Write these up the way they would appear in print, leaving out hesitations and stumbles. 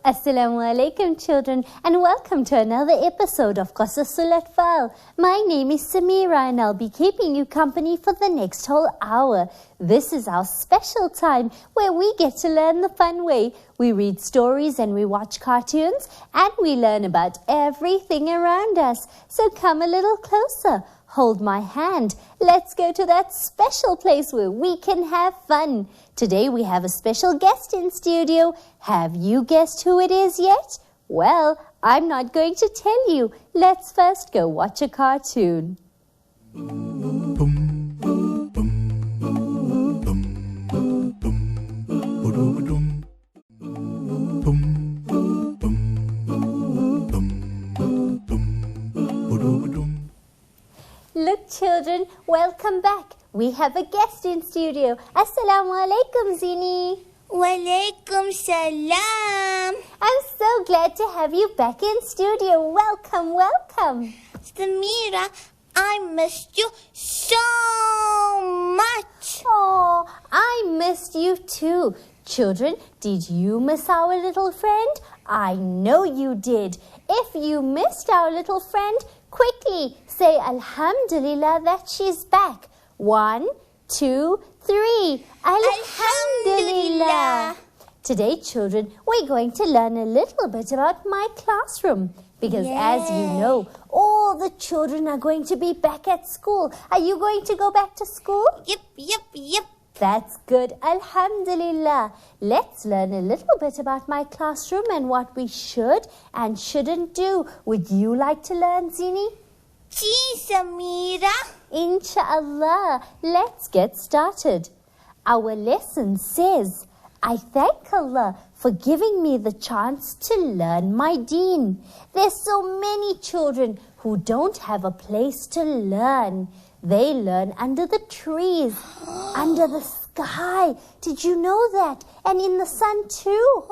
Assalamu alaikum children, and welcome to another episode of Qasasul Atfal. My name is Samira and I'll be keeping you company for the next whole hour. This is our special time where we get to learn the fun way. We read stories and we watch cartoons and we learn about everything around us. So come a little closer. Hold my hand. Let's go to that special place where we can have fun. Today we have a special guest in studio. Have you guessed who it is yet? Well, I'm not going to tell you. Let's first go watch a cartoon. Look children, welcome back. We have a guest in studio. Assalamu alaikum Zini. Walaikum salam. I'm so glad to have you back in studio. Welcome, welcome. Samira, I missed you so much. Oh, I missed you too. Children, did you miss our little friend? I know you did. If you missed our little friend, quickly say Alhamdulillah that she's back. 1, 2, 3. Alhamdulillah. Today, children, we're going to learn a little bit about my classroom. Because as you know, all the children are going to be back at school. Are you going to go back to school? Yep. That's good. Alhamdulillah. Let's learn a little bit about my classroom and what we should and shouldn't do. Would you like to learn, Zini? Gee, Samira. Insha'Allah. Let's get started. Our lesson says, I thank Allah for giving me the chance to learn my deen. There's so many children who don't have a place to learn. They learn under the trees, under the sky. Did you know that? And in the sun too.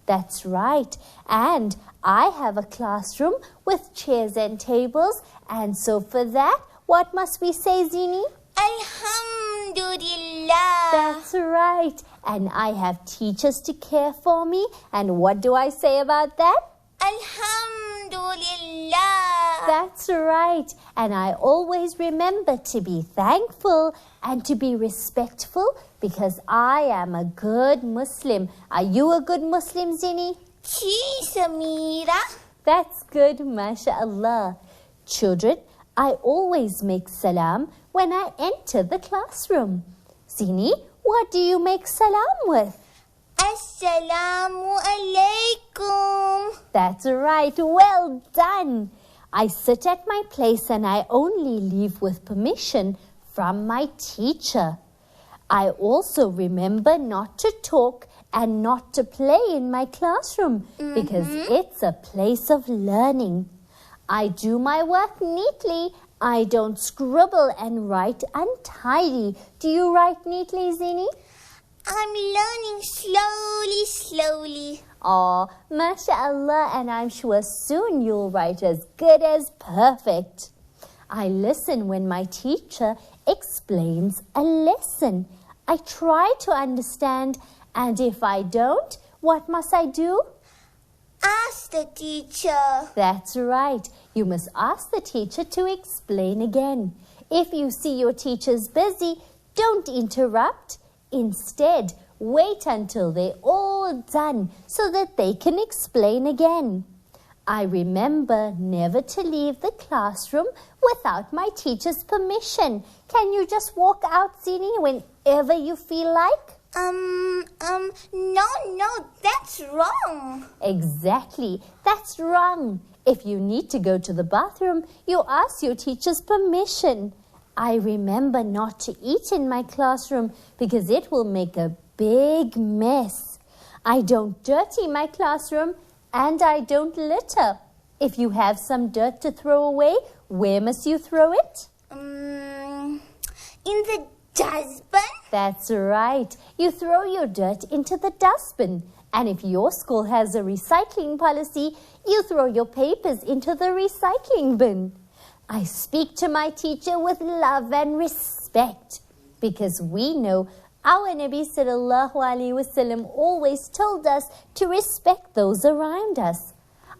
That's right. And I have a classroom with chairs and tables. And so for that, what must we say, Zini? Alhamdulillah. That's right. And I have teachers to care for me. And what do I say about that? Alhamdulillah. That's right. And I always remember to be thankful and to be respectful because I am a good Muslim. Are you a good Muslim, Zini? Gee, Samira. That's good, mashallah. Children, I always make salam when I enter the classroom. Zini, what do you make salam with? Assalamu alaikum. That's right. Well done. I sit at my place and I only leave with permission from my teacher. I also remember not to talk and not to play in my classroom because it's a place of learning. I do my work neatly. I don't scribble and write untidy. Do you write neatly, Zini? I'm learning slowly. Oh, mashallah, and I'm sure soon you'll write as good as perfect. I listen when my teacher explains a lesson. I try to understand, and if I don't, what must I do? Ask the teacher. That's right. You must ask the teacher to explain again. If you see your teacher's busy, don't interrupt. Instead, wait until they're all done so that they can explain again. I remember never to leave the classroom without my teacher's permission. Can you just walk out, Zini, whenever you feel like? No, that's wrong. Exactly, that's wrong. If you need to go to the bathroom, you ask your teacher's permission. I remember not to eat in my classroom because it will make a big mess. I don't dirty my classroom and I don't litter. If you have some dirt to throw away, where must you throw it? In the dustbin? That's right. You throw your dirt into the dustbin. And if your school has a recycling policy, you throw your papers into the recycling bin. I speak to my teacher with love and respect because we know our Nabi sallallahu alaihi wasallam always told us to respect those around us.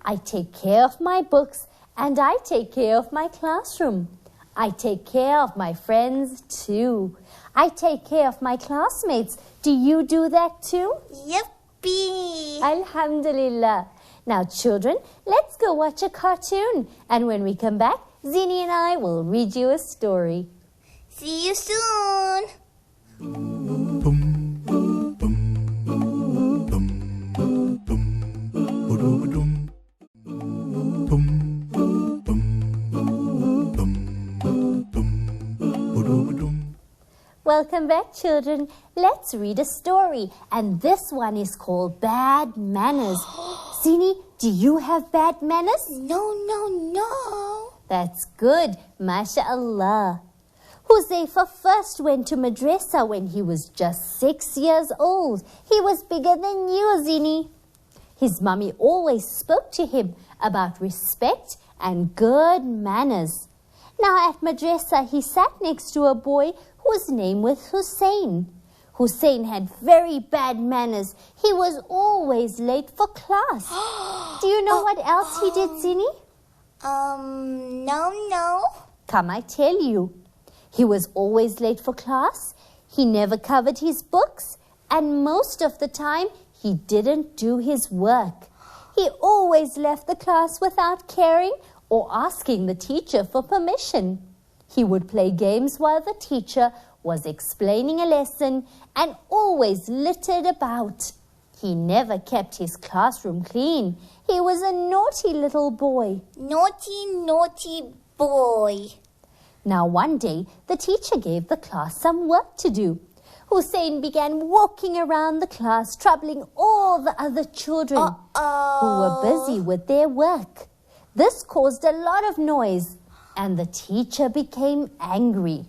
I take care of my books and I take care of my classroom. I take care of my friends too. I take care of my classmates. Do you do that too? Yippee! Alhamdulillah. Now children, let's go watch a cartoon. And when we come back, Zini and I will read you a story. See you soon! Welcome back, children. Let's read a story. And this one is called Bad Manners. Zini, do you have bad manners? No. That's good. MashaAllah. Huzaifa first went to madrasa when he was just 6 years old. He was bigger than you, Zini. His mummy always spoke to him about respect and good manners. Now at madrasa, he sat next to a boy whose name was Hussein. Hussein had very bad manners. He was always late for class. Do you know what else he did, Zini? No. Come, I tell you. He was always late for class. He never covered his books. And most of the time, he didn't do his work. He always left the class without caring or asking the teacher for permission. He would play games while the teacher was explaining a lesson and always littered about. He never kept his classroom clean. He was a naughty little boy. Naughty boy. Now one day, the teacher gave the class some work to do. Hussein began walking around the class, troubling all the other children who were busy with their work. This caused a lot of noise, and the teacher became angry.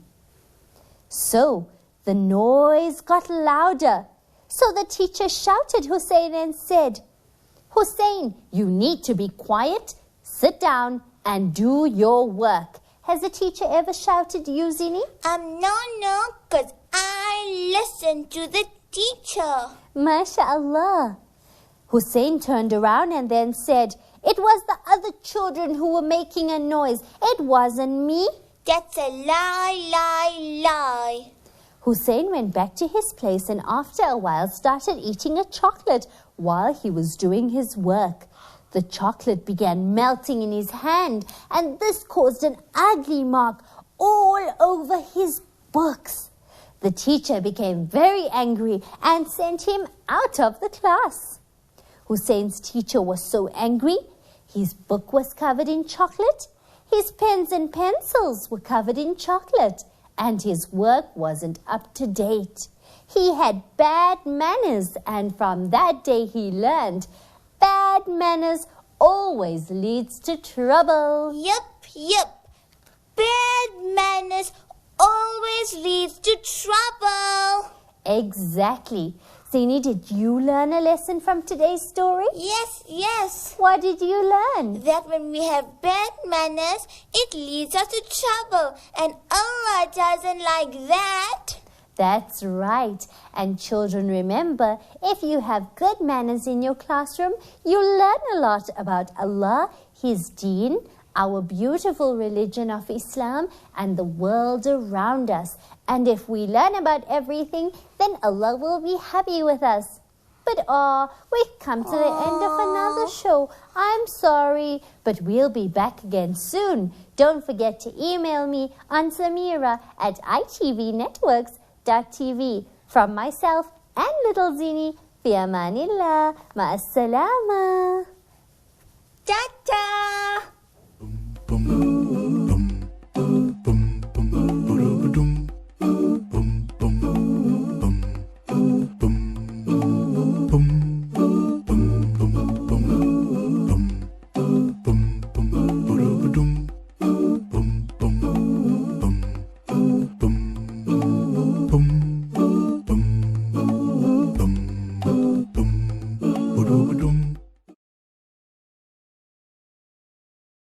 So the noise got louder. So the teacher shouted Hussein and said, "Hussein, you need to be quiet, sit down and do your work." Has a teacher ever shouted you, Zini? No, because I listened to the teacher. MashaAllah. Hussein turned around and then said, "It was the other children who were making a noise. It wasn't me." That's a lie. Hussein went back to his place and after a while started eating a chocolate while he was doing his work. The chocolate began melting in his hand and this caused an ugly mark all over his books. The teacher became very angry and sent him out of the class. Hussein's teacher was so angry, his book was covered in chocolate, his pens and pencils were covered in chocolate, and his work wasn't up to date. He had bad manners, and from that day he learned bad manners always leads to trouble. Yep. Bad manners always leads to trouble. Exactly. Zini, did you learn a lesson from today's story? Yes. What did you learn? That when we have bad manners, it leads us to trouble. And Allah doesn't like that. That's right. And children, remember, if you have good manners in your classroom, you'll learn a lot about Allah, His Deen, our beautiful religion of Islam, and the world around us. And if we learn about everything, then Allah will be happy with us. But we've come to the end of another show. I'm sorry, but we'll be back again soon. Don't forget to email me on samira@itvnetworks.tv. From myself and little Zini, fi amanillah, ma'as-salama. Ta-ta! Boom. boom, boom, boom,